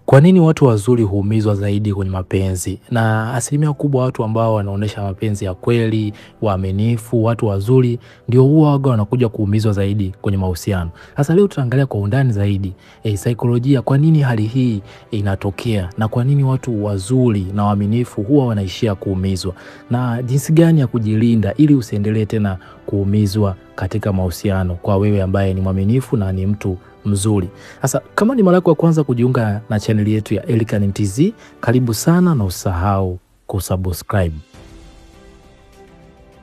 Kwa nini watu wazuri huumizwa zaidi kwenye mapenzi? Na asilimia kubwa watu ambao wanaonesha mapenzi ya kweli, waaminifu, watu wazuri ndio huwa waga wanakuja kuumizwa zaidi kwenye mahusiano. Sasa leo tutaangalia kwa undani zaidi saikolojia, kwa nini hali hii inatokea na kwa nini watu wazuri na waaminifu huwa wanaishia kuumizwa, na jinsi gani ya kujilinda ili usiendelee tena kuumizwa katika mahusiano, kwa wewe ambaye ni mwaminifu na ni mtu mzuri. Sasa kama ni mara yako ya kwanza kujiunga na channel yetu ya Elikhan Mtz, karibu sana na usahau kusubscribe.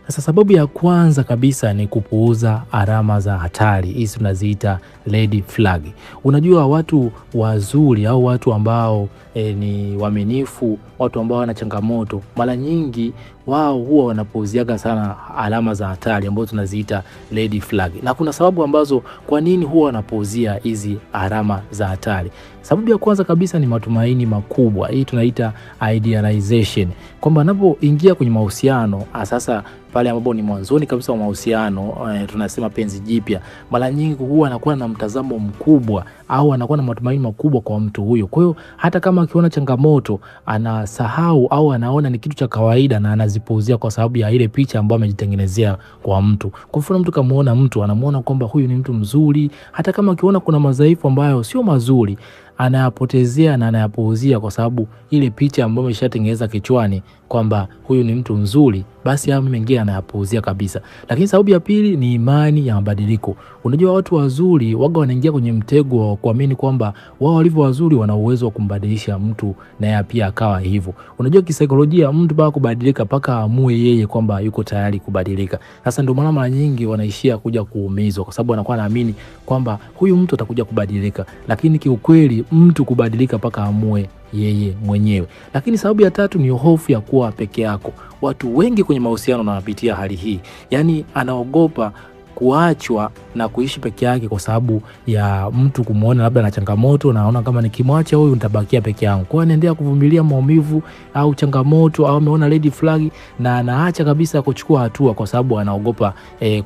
Sasa sababu ya kwanza kabisa ni kupuuza alama za hatari. Hizi tunaziita red flag. Unajua watu wazuri au watu ambao ni waaminifu, watu ambao wana changamoto, mara nyingi wao huwa wanapuuziaga sana alama za hatari ambazo tunaziita red flag. Na kuna sababu ambazo kwa nini huwa wanapuuzia hizi alama za hatari. Sababu ya kwanza kabisa ni matumaini makubwa. Hii tunaita idealization. Kwamba anapoingia kwenye mahusiano, sasa pale ambapo ni mwanzoni kabisa wa mahusiano, tunasema penzi jipya, mara nyingi huwa anakuwa na mtazamo mkubwa au anakuwa na matumaini makubwa kwa mtu huyo. Kwa hiyo hata kama akiona changamoto anasahau au anaona ni kitu cha kawaida na anazipuuzia kwa sababu ya ile picha ambayo amejitengenezea kwa mtu. Kwa mfano mtu kamuona mtu, anamuona kwamba huyu ni mtu mzuri, hata kama akiona kuna madhaifu ambayo sio mazuri, anayapotezea na anayapuuzia kwa sababu ile picha ambayo ameshatengeneza kichwani kwamba huyu ni mtu mzuri, basi hayo mengine anayapuuzia kabisa. Lakini sababu ya pili ni imani ya mabadiliko. Unajua watu wazuri waga wanaingia kwenye mtego wa kuamini kwamba wao walivyo wazuri wana uwezo wa kumbadilisha mtu na yeye pia akawa hivyo. Unajua kisaikolojia mtu bado kubadilika paka amue yeye kwamba yuko tayari kubadilika. Sasa ndio maana mara nyingi wanaishia kuja kuumizwa kwa sababu wanakuwa naamini kwamba huyu mtu atakuja kubadilika, lakini kiukweli mtu kubadilika paka amue yeye mwenyewe. Lakini sababu ya tatu ni hofu ya kuwa peke yako. Watu wengi kwenye mahusiano wanapitia hali hii. Yaani anaogopa kuachwa na kuishi peke yake kwa sababu ya mtu kumuona labda na changamoto, na anaona kama nikimwacha huyu nitabakia peke yangu. Kwa hiyo anaendelea kuvumilia maumivu au changamoto au ameona red flag na anaacha kabisa kuchukua hatua kwa sababu anaogopa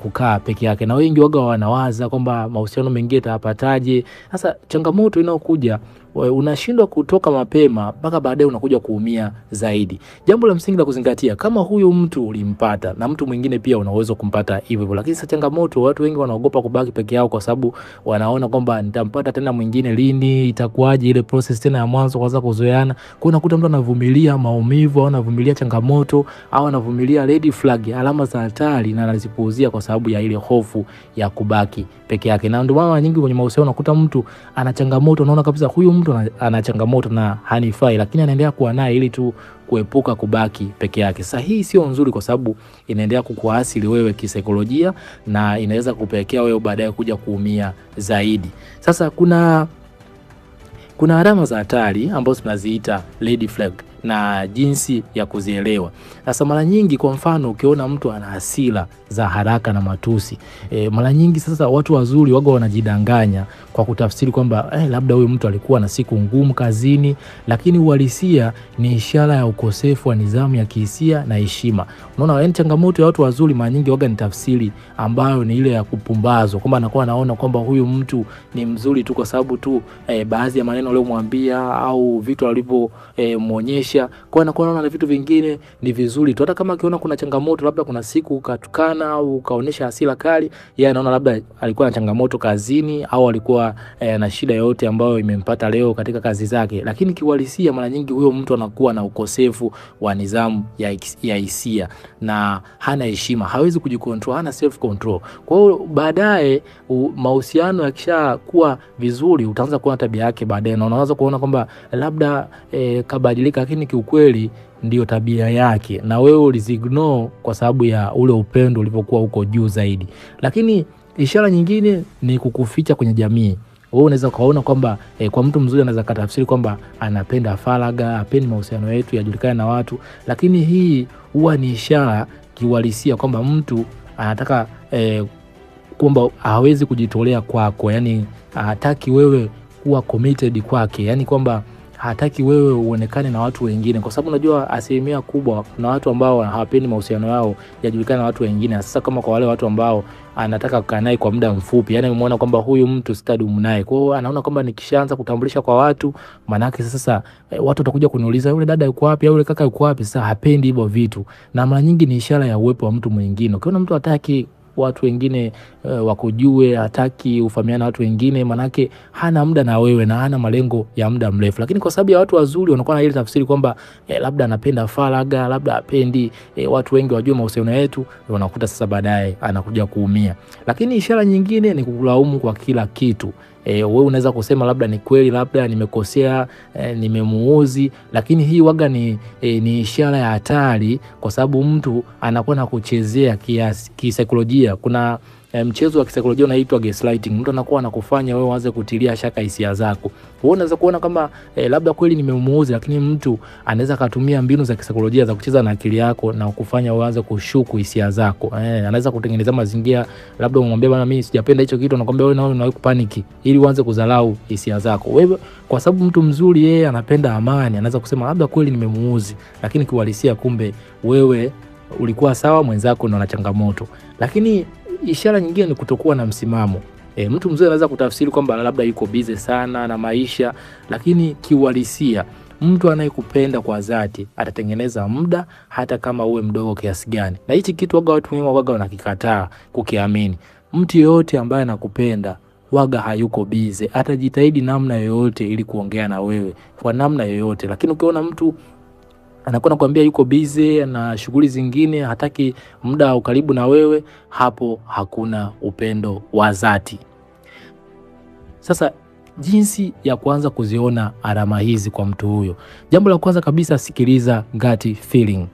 kukaa peke yake. Na wengi waga wanawaza kwamba mahusiano mengine tapataje. Sasa changamoto inayokuja, unashindwa kutoka mapema mpaka baadaye unakuja kuumia zaidi. Jambo la msingi la kuzingatia, kama huyu mtu ulimpata na mtu mwingine pia unaweza kumpata hivyo. Lakini sasa changamoto, watu wengi wanaogopa kubaki peke yao kwa sababu wanaona kwamba nitampata tena mwingine lini, itakuwaje ile process tena ya mwanzo kwanza kuzoeana. Kwa unakuta mtu anavumilia maumivu au anavumilia changamoto au anavumilia red flag, alama za hatari, na anazipuuzia kwa sababu ya ile hofu ya kubaki peke yake. Na ndio maana nyingi kwenye mahusiano unakuta mtu ana changamoto, unaona kabisa huyu mtu ana changamoto na hanifai, lakini anaendelea kuwa naye ili tu kuepuka kubaki peke yake. Sasa hii sio nzuri kwa sababu inaendelea kukuathiri wewe kisaikolojia na inaweza kupelekea wewe baadaye kuja kuumia zaidi. Sasa kuna alama za hatari ambazo tunaziita red flag na jinsi ya kuzielewa. Sasa mara nyingi, kwa mfano, ukiona mtu ana hasira za haraka na matusi, mara nyingi sasa watu wazuri waga wanajidanganya kwa kutafsiri kwamba labda huyu mtu alikuwa na siku ngumu kazini, lakini uhalisia ni ishara ya ukosefu wa nidhamu ya kihisia na heshima. Unaona, yani changamoto ya watu wazuri mara nyingi waga ni tafsiri ambayo ni ile ya kupumbazwa, kwamba anakuwa anaona kwamba huyu mtu ni mzuri tu kwa sababu tu baadhi ya maneno aliyomwambia au vitu alivyomuonyesha. Kwa anakuwa anaona vitu vingine ni vizuri tu. Hata kama akiona kuna changamoto, labda kuna siku ukatukana au kaonesha hasira kali, yeye anaona labda alikuwa na changamoto kazini au alikuwa na shida yote ambayo imempata leo katika kazi zake. Lakini kiuhalisia mara nyingi huyo mtu anakuwa na ukosefu wa nidhamu ya hisia na hana heshima, hawezi kujikontrol, hana self control. Kwa hiyo baadaye mahusiano yakishakuwa vizuri, utaanza kuona tabia yake baadaye na unaanza kuona kwamba labda kabadilika, lakini kiukweli ndio tabia yake na wewe ulizignore kwa sababu ya ule upendo ulivyokuwa uko juu zaidi. Lakini ishara nyingine ni kukuficha kwenye jamii. Wewe unaweza kaona kwamba kwa mtu mzuri anaweza katafsiri kwamba anapenda faragha, hapendi mahusiano yetu yajulikane na watu, lakini hii huwa ni ishara kiuhalisia kwamba mtu anataka kwamba hawezi kujitolea kwako, yani hataki wewe kuwa committed kwake, yani kwamba hataki wewe uonekane na watu wengine, kwa sababu unajua asilimia kubwa na watu ambao hawapendi mahusiano yao yajulikane na watu wengine. Sasa kama kwa wale watu ambao anataka kukaa naye kwa muda mfupi, yani umeona kwamba huyu mtu sitadumu naye, kwa hiyo anaona kwamba nikishaanza kutambulisha kwa watu, manake sasa watu watakuja kuniuliza yule dada yuko wapi au yule kaka yuko wapi. Sasa hapendi hivyo vitu, na mara nyingi ni ishara ya uwepo wa mtu mwingine. Ukiona mtu hataki watu wengine wakujue, hataki ufahamiane na watu wengine, manake hana muda na wewe na hana malengo ya muda mrefu. Lakini kwa sababu ya watu wazuri wanakuwa na ile tafsiri kwamba labda anapenda faragha, labda hapendi watu wengi wajue mahusiano yetu, unakuta sasa baadaye anakuja kuumia. Lakini ishara nyingine ni kukulaumu kwa kila kitu. Wewe unaweza kusema labda ni kweli, labda nimekosea, nimemuuzi, lakini hii waga ni ishara ya hatari, kwa sababu mtu anakuwa na kuchezea kisaikolojia. Kuna mchezo wa kisaikolojia unaitwa gaslighting. Mtu anakuwa anakufanya wewe uanze kutilia shaka hisia zako. Wewe unaweza kuona kama labda kweli nimemuuzi, lakini mtu anaweza kutumia mbinu za kisaikolojia za kucheza na akili yako na kufanya uanze kushuku hisia zako. Anaweza kutengeneza mazingira, labda umwambie bwana mimi sijapenda hicho kitu, anakuambia wewe nawe unaanza kupaniki ili uanze kudharau hisia zako. Wewe kwa sababu mtu mzuri yeye anapenda amani, anaweza kusema labda kweli nimemuuzi, lakini kiuhalisia kumbe wewe ulikuwa sawa, mwenzako ndo ana changamoto. Lakini ishara nyingine ni kutokuwa na msimamo. Mtu mzuri anaweza kutafsiri kwamba labda yuko busy sana na maisha, lakini kiuhalisia mtu anayekupenda kwa dhati atatengeneza muda hata kama uwe mdogo kiasi gani. Na hichi kitu watu wengi wanakikataa kukiamini. Mtu yote ambaye anakupenda hayuko busy, atajitahidi namna yoyote ili kuongea na wewe kwa namna yoyote. Lakini ukiona mtu anakuwa anakuambia yuko busy na shughuli zingine, hataki muda au karibu na wewe, hapo hakuna upendo wa dhati. Sasa jinsi ya kuanza kuziona alama hizi kwa mtu huyo. Jambo la kwanza kabisa, sikiliza gut feeling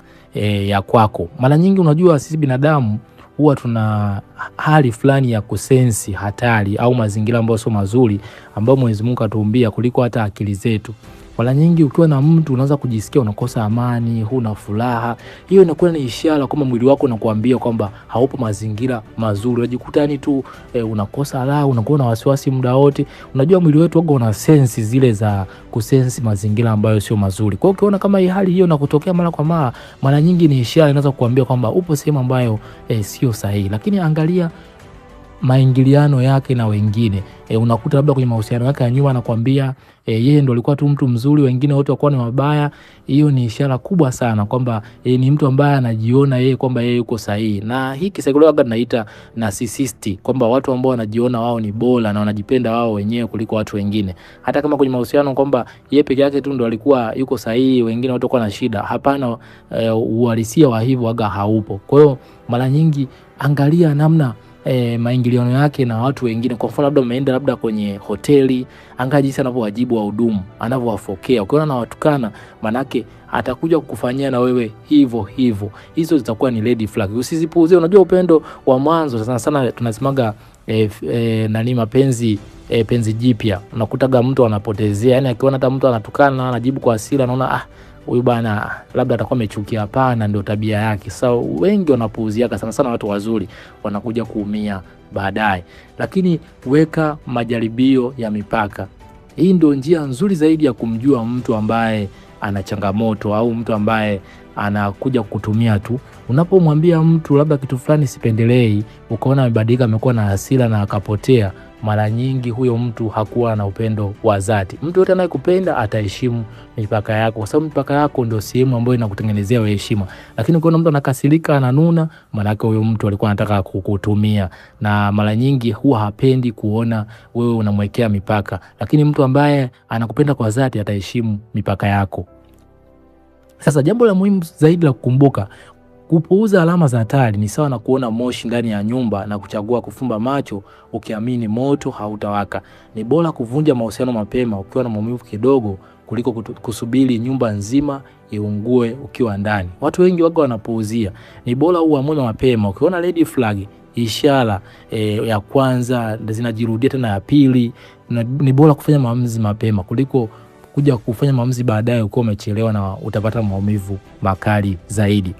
ya kwako. Mara nyingi unajua sisi binadamu huwa tuna hali fulani ya kusensi hatari au mazingira ambayo sio mazuri, ambayo Mwenyezi Mungu atuumbia kuliko hata akili zetu. Mara nyingi ukiwa na mtu unaanza kujisikia unakosa amani, huna furaha. Hiyo inakuwa ni ishara kwamba mwili wako unakuambia kwamba haupo mazingira mazuri. Unajikutani tu unakosa raha, unakuwa na wasiwasi muda wote. Unajua mwili wetu waga una sensi zile za kusensi mazingira ambayo sio mazuri. Kwa hiyo ukiona kama hii hali hiyo inakutokea mara kwa mara, mara nyingi ni ishara inaweza kukuambia kwamba upo sehemu ambayo sio sahihi. Lakini angalia maingiliano yake na wengine. Unakuta labda kwenye mahusiano yake ya nyuma anakuambia yeye ndo alikuwa tu mtu mzuri, wengine wote walikuwa ni mabaya. Hiyo ni ishara kubwa sana kwamba ni mtu ambaye anajiona yeye kwamba yeye yuko sahihi. Na hii kisaikolojia tunaita narcissist, kwamba watu ambao wanajiona wao ni bora na wanajipenda wao wenyewe kuliko watu wengine. Hata kama kwenye mahusiano kwamba yeye peke yake tu ndo alikuwa yuko sahihi, wengine wote walikuwa na shida. Hapana, uhalisia wa hivyo waga haupo. Kwa hiyo mara nyingi angalia namna maingiliano yake na watu wengine. Kwa mfano labda umeenda labda kwenye hoteli, angalia jinsi anavyowajibu wahudumu, anavyowafokea. Ukiona na watukana, manake atakuja kukufanyia na wewe hivyo hivyo. Hizo zitakuwa ni red flag. Usizipuuzie. Unajua upendo wa mwanzo sana sana tunasemaga mapenzi penzi jipya. Unakutaga mtu anapotezea, yani akiona hata mtu anatukana anajibu kwa hasira, anaona huyu bana labda atakuwa amechukia. Hapana, ndio tabia yake. Sasa wengi wanapuuziaka, sana sana watu wazuri wanakuja kuumia baadaye. Lakini weka majaribio ya mipaka. Hii ndio njia nzuri zaidi ya kumjua mtu ambaye ana changamoto au mtu ambaye anakuja kukutumia tu. Unapomwambia mtu labda kitu fulani sipendelei, ukaona amebadilika, amekuwa na hasira na akapotea, mara nyingi huyo mtu hakuwa na upendo wa dhati. Mtu yote anayekupenda ataheshimu mipaka yako, kwa sababu mipaka yako ndio sehemu ambayo inakutengenezea wewe heshima. Lakini ukiona mtu anakasirika, ananuna, maana yake huyo mtu alikuwa anataka kukutumia, na mara nyingi huwa hapendi kuona wewe unamwekea mipaka. Lakini mtu ambaye anakupenda kwa dhati ataheshimu mipaka yako. Sasa jambo la muhimu zaidi la kukumbuka, kupuuza alama za hatari ni sawa na kuona moshi ndani ya nyumba na kuchagua kufumba macho ukiamini moto hautawaka. Ni bora kuvunja mahusiano mapema ukiwa na maumivu kidogo kuliko kusubiri nyumba nzima iungue ukiwa ndani. Watu wengi waga wanapuuzia. Ni bora uamue mapema. Ukiona red flag, ishara ya kwanza zinajirudia tena ya pili, ni bora kufanya maamuzi mapema kuliko kuja kufanya maamuzi baadaye ukiwa umechelewa na utapata maumivu makali zaidi.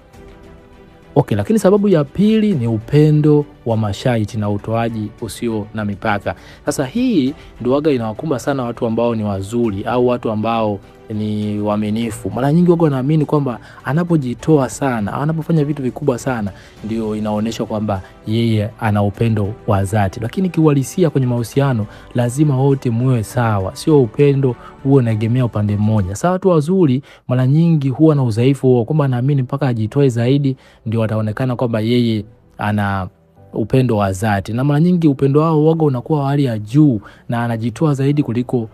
Okay, lakini sababu ya pili ni upendo wa masharti na utoaji usio na mipaka. Sasa hii ndio waga inawakumba sana watu ambao ni wazuri au watu ambao ni waaminifu. Mara nyingi waga wanaamini kwamba anapojitoa sana, anapofanya vitu vikubwa sana, ndio inaonyesha kwamba yeye ana upendo wa dhati. Lakini kiuhalisia kwenye mahusiano lazima wote muwe sawa, sio upendo huo unaegemea upande mmoja. Sasa watu wazuri mara nyingi huwa na udhaifu huo kwamba anaamini mpaka ajitoe zaidi ndio ataonekana kwamba yeye ana upendo wa dhati, na mara nyingi upendo wao waga unakuwa hali ya juu na anajitoa zaidi kuliko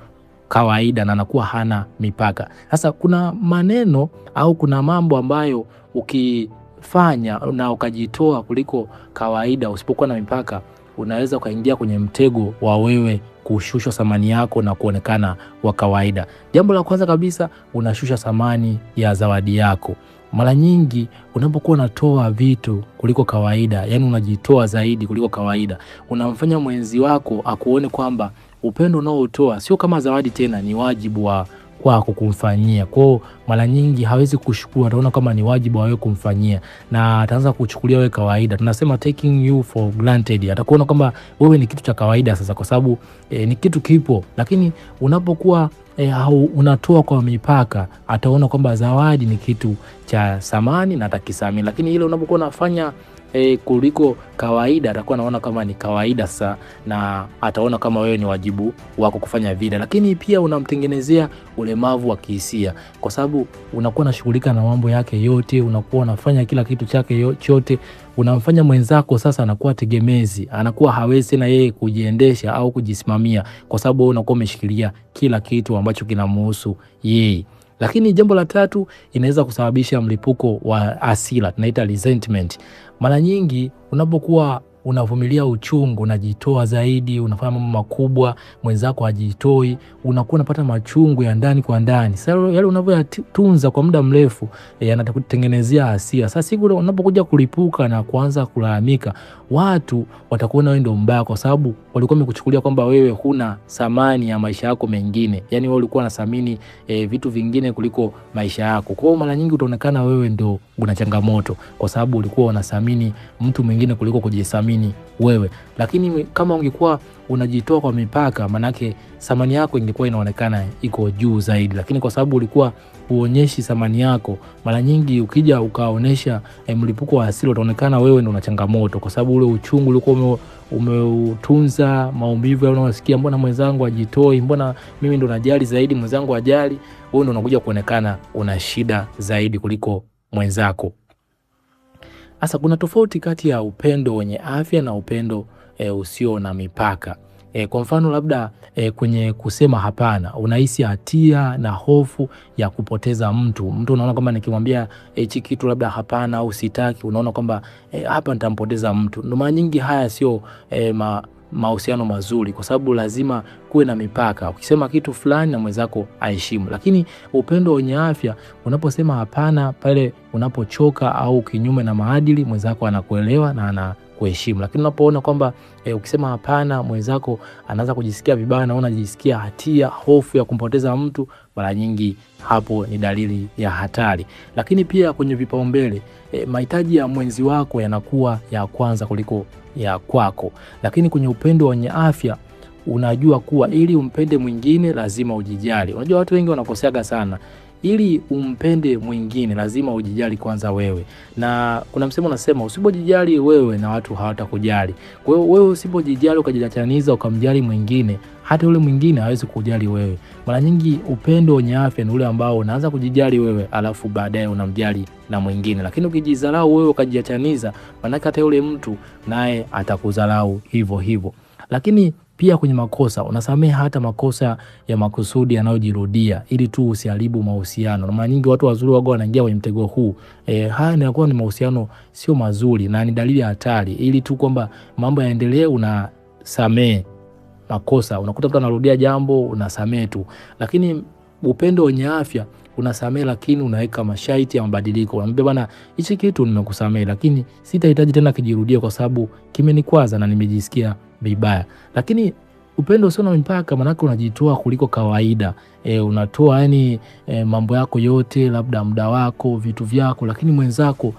kawaida na anakuwa hana mipaka. Sasa kuna maneno au kuna mambo ambayo ukifanya na ukajitoa kuliko kawaida, usipokuwa na mipaka, unaweza ukaingia kwenye mtego wa wewe kushusha thamani yako na kuonekana wa kawaida. Jambo la kwanza kabisa, unashusha thamani ya zawadi yako. Mara nyingi unapokuwa unatoa vitu kuliko kawaida, yani unajitoa zaidi kuliko kawaida, unamfanya mwenzi wako akuone kwamba upendo unaotoa sio kama zawadi tena, ni wajibu wa kwako kumfanyia. Kwa mara nyingi hawezi kushukuru, ataona kama ni wajibu wa wewe kumfanyia na ataanza kuchukulia wewe kawaida. Tunasema taking you for granted. Atakuona kwamba wewe ni kitu cha kawaida sasa kwa sababu ni kitu kipo. Lakini unapokuwa unatoa kwa mipaka, ataona kwamba zawadi ni kitu cha thamani na atakisamini. Lakini ile unapokuwa unafanya kuliko kawaida, atakuwa anaona kama ni kawaida sasa na ataona kama wewe ni wajibu wako kufanya vile. Lakini pia unamtengenezea ulemavu wa kihisia kwa sababu unakuwa unashughulika na mambo yake yote, unakuwa unafanya kila kitu chake chote, unamfanya mwenzako sasa anakuwa tegemezi, anakuwa hawezi na yeye kujiendesha au kujisimamia kwa sababu wewe unakuwa umeshikilia kila kitu ambacho kinamhusu yeye. Lakini jambo la tatu, inaweza kusababisha mlipuko wa hasira, tunaita resentment. Mara nyingi unapokuwa unavumilia uchungu, unajitoa zaidi, unafanya mambo makubwa, mwenzako hajitoi, unakuwa unapata machungu ya ndani kwa ndani. Sasa yale unavyoyatunza kwa muda mrefu yanakutengenezea hasira. Sasa siku unapokuja kulipuka na kuanza kulalamika, watu watakuona wewe ndio mbaya kwa sababu walikuwa wamekuchukulia kwamba wewe huna thamani ya maisha yako mengine. Yaani wewe ulikuwa unathamini vitu vingine kuliko maisha yako. Kwa hiyo mara nyingi utaonekana wewe ndio una changamoto kwa sababu ulikuwa unathamini mtu mwingine kuliko kujithamini wewe. Lakini kama ungekuwa unajitoa kwa mipaka, manake thamani yako ingekuwa inaonekana iko juu zaidi. Lakini kwa sababu ulikuwa uonyeshi thamani yako, mara nyingi ukija ukaonesha mlipuko wa hasira, utaonekana wewe ndio una changamoto kwa sababu ule uchungu ulikuwa umeutunza, maumivu yale unasikia, mbona mwenzangu ajitoi, mbona mimi ndo najali zaidi mwenzangu ajali, wewe ndo unakuja kuonekana una shida zaidi kuliko mwenzako. Sasa kuna tofauti kati ya upendo wenye afya na upendo usio na mipaka. Kwa mfano labda kwenye kusema hapana, unahisi hatia na hofu ya kupoteza mtu unaona kwamba nikimwambia hichi kitu labda hapana au sitaki, unaona kwamba hapa nitampoteza mtu. Ndio mara nyingi haya sio mahusiano mazuri kwa sababu lazima kuwe na mipaka. Ukisema kitu fulani na mwenzako aheshimu. Lakini upendo wenye afya, unaposema hapana pale unapochoka au kinyume na maadili, mwenzako anakuelewa na anakuheshimu. Lakini unapoona kwamba ukisema hapana mwenzako anaanza kujisikia vibaya na unajisikia hatia, hofu ya kumpoteza mtu, mara nyingi hapo ni dalili ya hatari. Lakini pia kwenye vipaumbele, mahitaji ya mwenzi wako yanakuwa ya kwanza kuliko ya kwako. Lakini kwenye upendo wenye afya, unajua kuwa ili umpende mwingine lazima ujijali. Unajua watu wengi wanakoseaga sana. Ili umpende mwingine lazima ujijali kwanza wewe. Na kuna msemo unasema usipojijali wewe na watu hawatakujali. Kwa hiyo wewe usipojijali ukajiachaniza ukamjali mwingine, hata yule mwingine hawezi kujali wewe. Mara nyingi upendo wenye afya ni ule ambao unaanza kujijali wewe alafu baadaye unamjali na mwingine. Lakini ukijidharau wewe ukajiachaniza, maana hata yule mtu naye atakudharau hivyo hivyo. Lakini pia kwenye makosa, unasamehe hata makosa ya makusudi yanayojirudia ili tu usiharibu mahusiano. Na mara nyingi watu wazuri wao wanaingia kwenye mtego huu. Haya yanakuwa ni mahusiano sio mazuri na ni dalili ya hatari. Ili tu kwamba mambo yaendelee, unasamehe makosa. Unakuta mtu anarudia jambo, unasamehe tu. Lakini upendo wenye afya, unasamehe lakini unaweka masharti ya mabadiliko. Unamwambia bwana, hichi kitu nimekusamehe lakini sitahitaji tena kijirudie kwa sababu kimenikwaza na nimejisikia vibaya. Lakini upendo usio na mipaka, maana unajitoa kuliko kawaida. Unatoa mambo yako yote, labda muda wako, vitu vyako, lakini mwenzako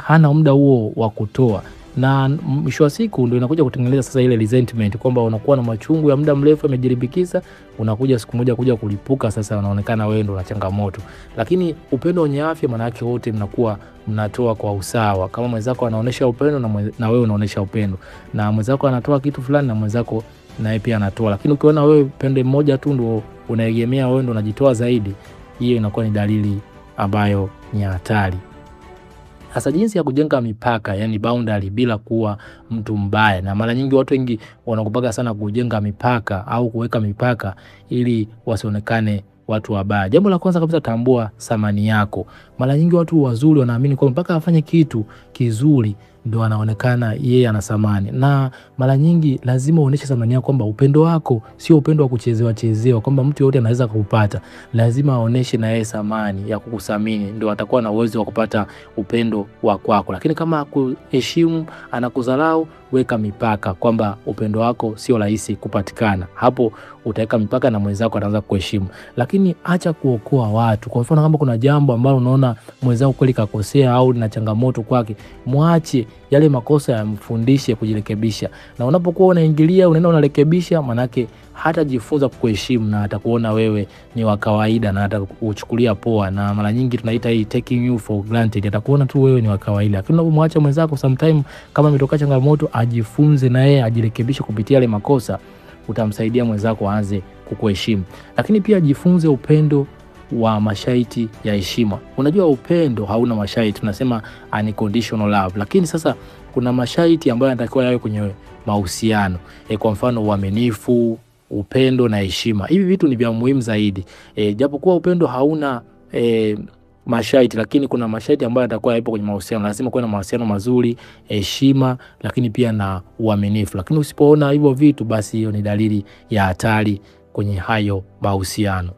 hana muda huo wa kutoa. na mwisho wa siku ndio inakuja kutengeneza sasa ile resentment, kwamba unakuwa na machungu ya muda mrefu yamejiribikiza, unakuja siku moja kuja kulipuka, sasa unaonekana wewe ndio una changamoto. Lakini upendo wenye afya maana yake wote mnakuwa mnatoa kwa usawa. Kama mwenzako anaonesha upendo na wewe unaonesha upendo, na mwenzako anatoa kitu fulani na mwenzako naye pia anatoa. Lakini ukiona wewe pende mmoja tu ndio unaegemea, wewe ndio unajitoa zaidi, hiyo inakuwa ni dalili ambayo ni hatari. Hasa jinsi ya kujenga mipaka, yani boundary, bila kuwa mtu mbaya. Na mara nyingi watu wengi wanakupaga sana kujenga mipaka au kuweka mipaka ili wasionekane watu wabaya. Jambo la kwanza kabisa, tambua thamani yako. Mara nyingi watu wazuri wanaamini kwamba mpaka afanye kitu kizuri ndio anaonekana yeye ana thamani. Na mara nyingi lazima uoneshe thamani yako, kwamba upendo wako sio upendo wa kuchezewa kwamba mtu yote anaweza kupata. Lazima aoneshe na yeye thamani ya kukuthamini, ndio atakuwa na uwezo wa kupata upendo wa kwako. Lakini kama kuheshimu, anakudharau, weka mipaka kwamba upendo wako sio rahisi kupatikana. Hapo utaweka mipaka na mwenzako ataanza kuheshimu. Lakini acha kuokoa watu. Kwa mfano kama kuna jambo ambalo unaona mwenzako kweli kakosea au na changamoto kwake, muache yale makosa, yamfundishe kujirekebisha. Na unapokuwa unaingilia, unaenda unarekebisha, manake hata jifunza kukuheshimu na atakuona wewe ni wa kawaida na atakuchukulia poa. Na mara nyingi tunaita hii taking you for granted. Atakuona tu wewe ni wa kawaida. Lakini unapomwacha mwenzako sometime, kama imetoka changamoto, ajifunze na yeye ajirekebishe kupitia yale makosa, utamsaidia mwenzako aanze kukuheshimu. Lakini pia jifunze upendo wa masharti ya heshima. Unajua upendo hauna masharti, tunasema unconditional love. Lakini sasa kuna masharti ambayo yanatakiwa yawe kwenye mahusiano. Kwa mfano uaminifu, upendo na heshima. Hivi vitu ni vya muhimu zaidi. Japokuwa upendo hauna masharti, lakini kuna masharti ambayo yatakuwa yapo kwenye mahusiano. Lazima kuwe na mahusiano mazuri, heshima, lakini pia na uaminifu. Lakini usipoona hivyo vitu, basi hiyo ni dalili ya hatari kwenye hayo mahusiano.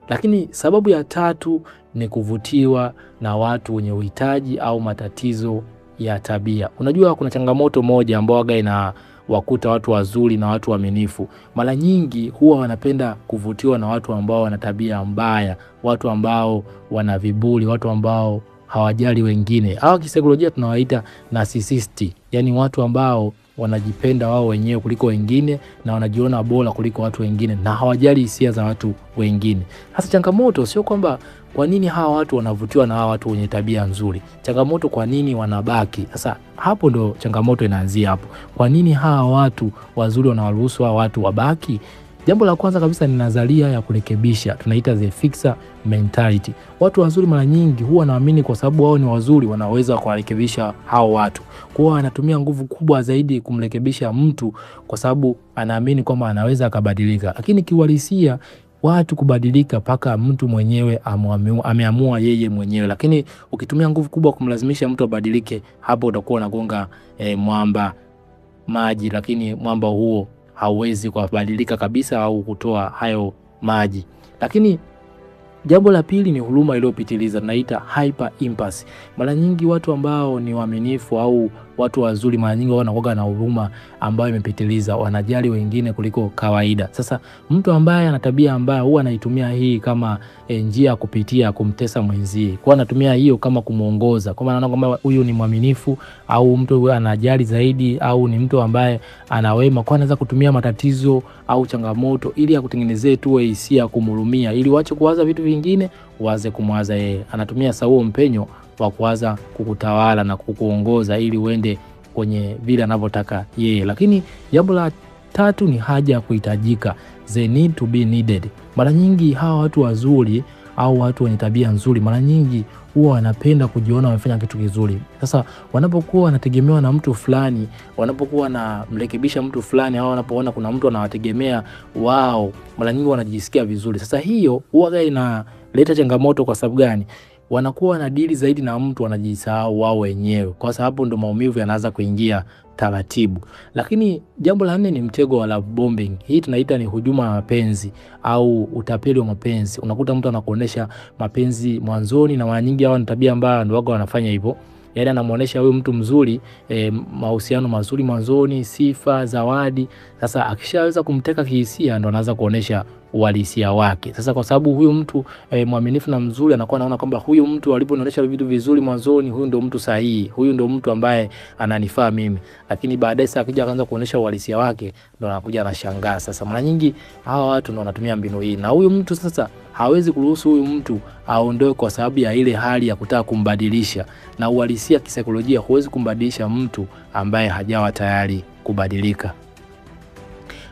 Lakini sababu ya tatu ni kuvutiwa na watu wenye uhitaji au matatizo ya tabia. Unajua kuna changamoto moja ambayo wakuta watu wazuri na watu waaminifu. Mara nyingi huwa wanapenda kuvutiwa na watu ambao wana tabia mbaya, watu ambao wana viburi, watu ambao hawajali wengine. Hawa kisaikolojia tunawaita narcissist, yani watu ambao wanajipenda wao wenyewe kuliko wengine na wanajiona bora kuliko watu wengine na hawajali hisia za watu wengine. Hasa changamoto sio kwamba kwa nini hawa watu wanavutiwa na hawa watu wenye tabia nzuri. Changamoto kwa nini wanabaki. Sasa hapo ndo changamoto inaanzia hapo. Kwa nini hawa watu wazuri wanawaruhusu hawa watu wabaki? Jambo la kwanza kabisa ni nadharia ya kurekebisha. Tunaita the fixer mentality. Watu wazuri mara nyingi huwa naamini kwa sababu wao ni wazuri wanaweza kuwarekebisha hao watu. Kwa hiyo anatumia nguvu kubwa zaidi kumrekebisha mtu kwa sababu anaamini kwamba anaweza akabadilika. Lakini kiuhalisia watu kubadilika paka mtu mwenyewe ameamua yeye mwenyewe. Lakini ukitumia nguvu kubwa kumlazimisha mtu abadilike, hapo utakuwa unagonga mwamba maji, lakini mwamba huo hauwezi kubadilika kabisa au kutoa hayo maji. Lakini jambo la pili ni huruma iliyopitiliza, tunaita hyper impulse. Mara nyingi watu ambao ni waaminifu au watu wazuri mara nyingi wanakuwa na huruma ambayo imepitiliza, wanajali wengine kuliko kawaida. Sasa mtu ambaye ana tabia mbaya huwa anaitumia hii kama njia ya kupitia kumtesa mwenzie. Kwa anatumia hiyo kama kumuongoza. Kwa maana anaona kwamba huyu ni mwaminifu au mtu huyu anajali zaidi au ni mtu ambaye ana wema, kwa anaweza kutumia matatizo au changamoto ili akutengenezee tu hisia kumhurumia, ili uache kuwaza vitu vingine uanze kumwaza yeye. Anatumia sauo mpenyo wa kuanza kukutawala na kukuongoza ili uende kwenye vile anavyotaka yeye. Lakini jambo la tatu ni haja ya kuhitajika, they need to be needed. Mara nyingi hawa watu wazuri au watu wenye tabia nzuri mara nyingi huwa wanapenda kujiona wamefanya kitu kizuri. Sasa wanapokuwa wanategemewa na mtu fulani, wanapokuwa na mrekebisha mtu fulani au wanapoona kuna mtu anawategemea wao, mara nyingi wanajisikia vizuri. Sasa hiyo huwa inaleta changamoto. Kwa sababu gani? Wanakuwa na dili zaidi na mtu, wanajisahau wao wenyewe. Kwa sababu ndo maumivu yanaanza kuingia taratibu. Lakini jambo la nne ni mtego wa love bombing. Hii tunaita ni hujuma ya mapenzi au utapeli wa mapenzi. Unakuta mtu anakuonesha mapenzi mwanzoni, na mara nyingi hao ni tabia mbaya ndio wao wanafanya hivyo. Yaani anamuonesha huyu mtu mzuri, mahusiano mazuri mwanzoni, sifa, zawadi. Sasa akishaweza kumteka kihisia ndo anaanza kuonesha uhalisia wake. Sasa kwa sababu huyu mtu mwaminifu na mzuri anakuwa anaona kwamba huyu mtu aliponionyesha vitu vizuri mwanzoni, huyu ndio mtu sahihi, huyu ndio mtu ambaye ananifaa mimi. Lakini baadaye sasa akija akaanza kuonesha uhalisia wake ndo anakuja anashangaa. Sasa mara nyingi hawa watu ndio wanatumia mbinu hii, na huyu mtu sasa hawezi kuruhusu huyu mtu aondoe kwa sababu ya ile hali ya kutaka kumbadilisha. Na uhalisia kisaikolojia, huwezi kumbadilisha mtu ambaye hajawa tayari kubadilika.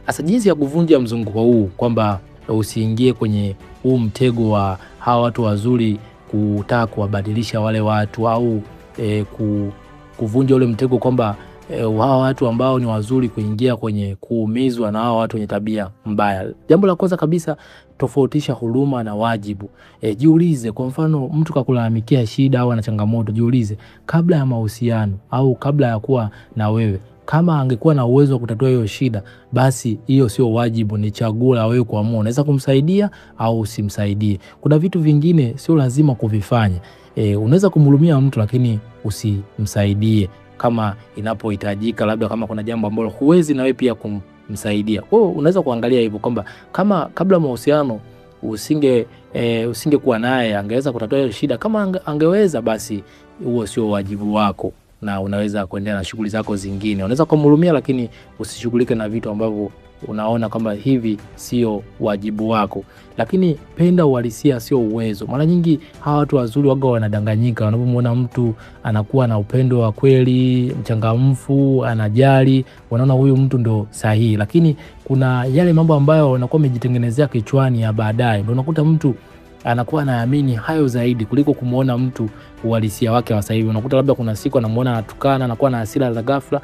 Sasa jinsi ya kuvunja mzunguko huu, kwamba usiingie kwenye huu mtego wa hawa watu wazuri kutaka kuwabadilisha wale watu, au kuvunja ule mtego kwamba hawa watu ambao ni wazuri kuingia kwenye kuumizwa na hawa watu wenye tabia mbaya. Jambo la kwanza kabisa, tofautisha huruma na wajibu. Jiulize, kwa mfano mtu kakulalamikia shida au ana changamoto, jiulize kabla ya mahusiano au kabla ya kuwa na wewe, kama angekuwa na uwezo wa kutatua hiyo shida, basi hiyo sio wajibu, ni chaguo la wewe kuamua unaweza kumsaidia au usimsaidie. Kuna vitu vingine sio lazima kuvifanya. Unaweza kumhurumia mtu lakini usimsaidie kama inapohitajika, labda kama kuna jambo ambalo huwezi na wewe pia kumsaidia. Kwa hiyo unaweza kuangalia hivyo kwamba kama kabla mahusiano usingekuwa naye, angeweza kutatua hiyo shida. Kama angeweza, basi huo sio wajibu wako na unaweza kuendelea na shughuli zako zingine. Unaweza kumhurumia lakini usishughulike na vitu ambavyo unaona kwamba hivi sio wajibu wako. Lakini penda uhalisia, sio uwezo. Mara nyingi hawa watu wazuri waga wanadanganyika wanapomwona mtu anakuwa na upendo wa kweli, mchangamfu, anajali, wanaona huyu mtu ndo sahihi. Lakini kuna yale mambo ambayo wanakuwa wamejitengenezea kichwani ya baadaye, ndio unakuta mtu anakuwa anaamini hayo zaidi kuliko kumuona mtu uhalisia wake wa sasa hivi. Unakuta labda kuna siku anamuona anatukana, anakuwa na hasira za ghafla,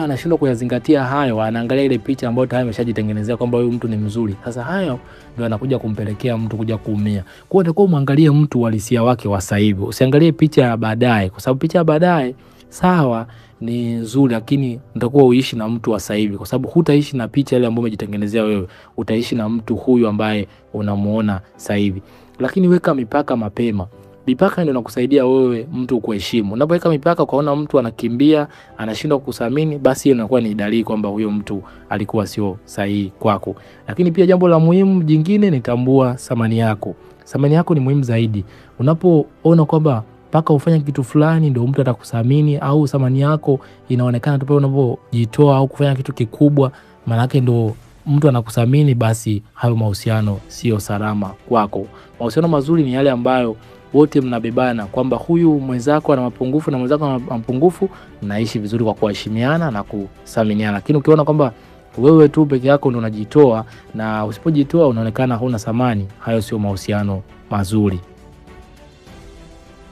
anashindwa kuyazingatia hayo, anaangalia ile picha ambayo tayari ameshajitengenezea kwamba huyu mtu ni mzuri. Sasa hayo ndio anakuja kumpelekea mtu kuja kuumia. Kwa hiyo utakuwa muangalie mtu uhalisia wake wa sasa hivi, usiangalie picha ya baadaye, kwa sababu picha ya baadaye sawa ni nzuri, lakini utakuwa uishi na mtu wa sasa hivi, kwa sababu hutaishi na picha ile ambayo umejitengenezea wewe, utaishi na mtu huyu ambaye unamuona sasa hivi. Lakini weka mipaka mapema. Mipaka ndio inakusaidia wewe mtu kuheshimu. Unapoweka mipaka ukaona mtu anakimbia, anashindwa kukusamini, basi hiyo inakuwa ni dalili kwamba huyo mtu alikuwa sio sahihi kwako. Lakini pia jambo la muhimu jingine ni tambua thamani yako. Thamani yako ni muhimu zaidi. Unapoona kwamba mpaka ufanye kitu fulani ndio mtu atakusamini, au thamani yako inaonekana tu pale unapojitoa au kufanya kitu kikubwa, maana yake ndio mtu anakusamini, basi hayo mahusiano sio salama kwako. Mahusiano mazuri ni yale ambayo wote mnabebana kwamba huyu mwenzako ana mapungufu na mwenzako ana mapungufu, mnaishi vizuri kwa kuheshimiana na kusaminiana. Lakini ukiona kwamba wewe tu peke yako ndio unajitoa na usipojitoa unaonekana huna thamani, hayo sio mahusiano mazuri.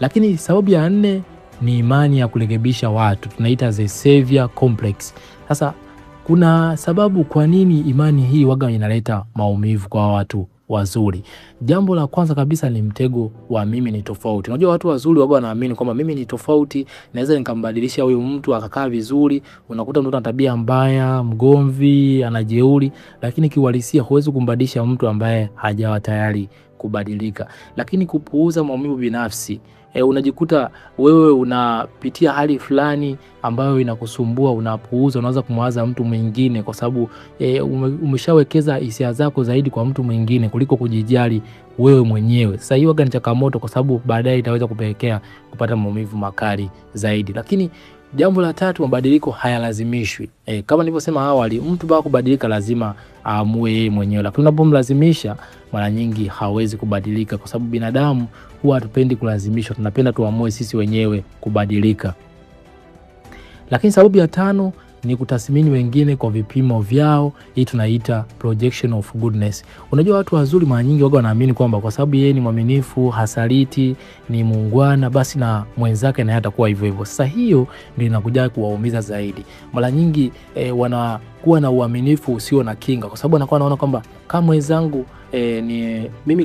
Lakini sababu ya 4 ni imani ya kurekebisha watu, tunaita the savior complex. Sasa kuna sababu kwa nini imani hii waga inaleta maumivu kwa watu wazuri. Jambo la kwanza kabisa ni mtego wa mimi ni tofauti. Unajua watu wazuri waga wanaamini kwamba mimi ni tofauti, naweza nikambadilisha huyu mtu akakaa vizuri. Unakuta mtu ana tabia mbaya, mgomvi, anajeuri, lakini kiuhalisia huwezi kumbadilisha mtu ambaye hajawa tayari kubadilika. Lakini kupuuza maumivu binafsi. Unajikuta wewe unapitia hali fulani ambayo inakusumbua, unapuuza, unaanza kumwaza mtu mwingine kwa sababu umeshawekeza hisia zako zaidi kwa mtu mwingine kuliko kujijali wewe mwenyewe. Sasa hiyo ni changamoto kwa sababu baadaye itaweza kupelekea kupata maumivu makali zaidi. Lakini jambo la 3, mabadiliko hayalazimishwi. Kama nilivyosema awali, mtu bado kubadilika lazima aamue yeye mwenyewe, lakini unapomlazimisha mara nyingi hawezi kubadilika, kwa sababu binadamu huwa hatupendi kulazimishwa, tunapenda tuamue sisi wenyewe kubadilika. Lakini sababu ya 5 ni kutathmini wengine kwa vipimo vyao. Hii tunaita projection of goodness. Unajua watu wazuri mara nyingi waga wanaamini kwamba kwa sababu yeye ni mwaminifu, hasaliti, ni muungwana, basi na mwenzake naye atakuwa hivyo hivyo. Sasa hiyo ndio inakuja kuwaumiza zaidi. Mara nyingi wanakuwa na uaminifu usio na kinga, kwa sababu anakuwa anaona kwamba kama mwenzangu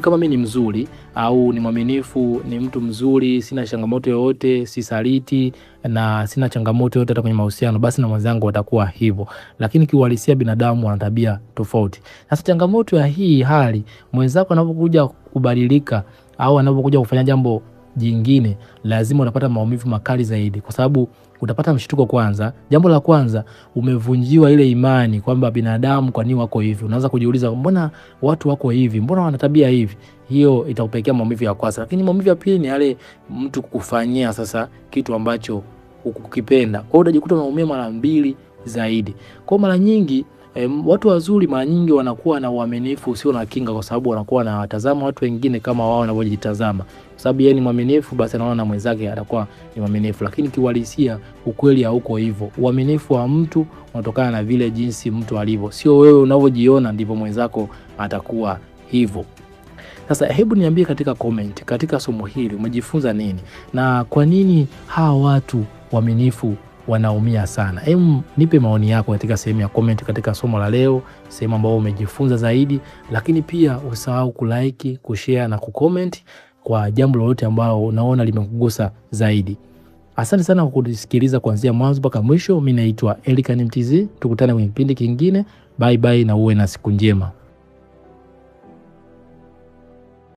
kama mimi ni mzuri au ni mwaminifu, ni mtu mzuri, sina changamoto yoyote, si saliti na sina changamoto yoyote hata kwenye mahusiano, basi na mwenzangu watakuwa hivyo. Lakini kiuhalisia binadamu wana tabia tofauti. Sasa changamoto ya hii hali, mwenzako anapokuja kubadilika au anapokuja kufanya jambo jingine, lazima utapata maumivu makali zaidi, kwa sababu utapata mshtuko kwanza. Jambo la kwanza, umevunjiwa ile imani kwamba binadamu kwa nini wako hivi. Unaanza kujiuliza, mbona watu wako hivi, mbona wana tabia hivi. Hiyo itakupelekea maumivu ya kwanza. Lakini maumivu ya pili ni yale mtu kukufanyia sasa kitu ambacho hukukipenda. Kwa hiyo utajikuta unaumia mara mbili zaidi. Kwa mara nyingi watu wazuri mara nyingi wanakuwa na uaminifu usio na kinga, kwa sababu wanakuwa wanawatazama watu wengine kama wao wanavyojitazama. Kwa sababu yeye ni mwaminifu, basi anaona na mwenzake atakuwa ni mwaminifu. Lakini kiuhalisia ukweli hauko hivyo. Uaminifu wa mtu unatokana na vile jinsi mtu alivyo. Sio wewe unavyojiona ndivyo mwenzako atakuwa hivyo. Sasa hebu niambie katika comment, katika somo hili umejifunza nini? Na kwa nini hawa watu waaminifu wanaumia sana? Nipe maoni yako katika sehemu ya comment katika somo la leo, sehemu ambayo umejifunza zaidi. Lakini pia usahau kulike, kushare na kucomment kwa jambo lolote ambalo unaona limekugusa zaidi. Asante sana kwa kusikiliza kuanzia mwanzo mpaka mwisho. Mimi naitwa Elikhan Mtz. Tukutane kwenye kipindi kingine. Bye bye na uwe na siku njema.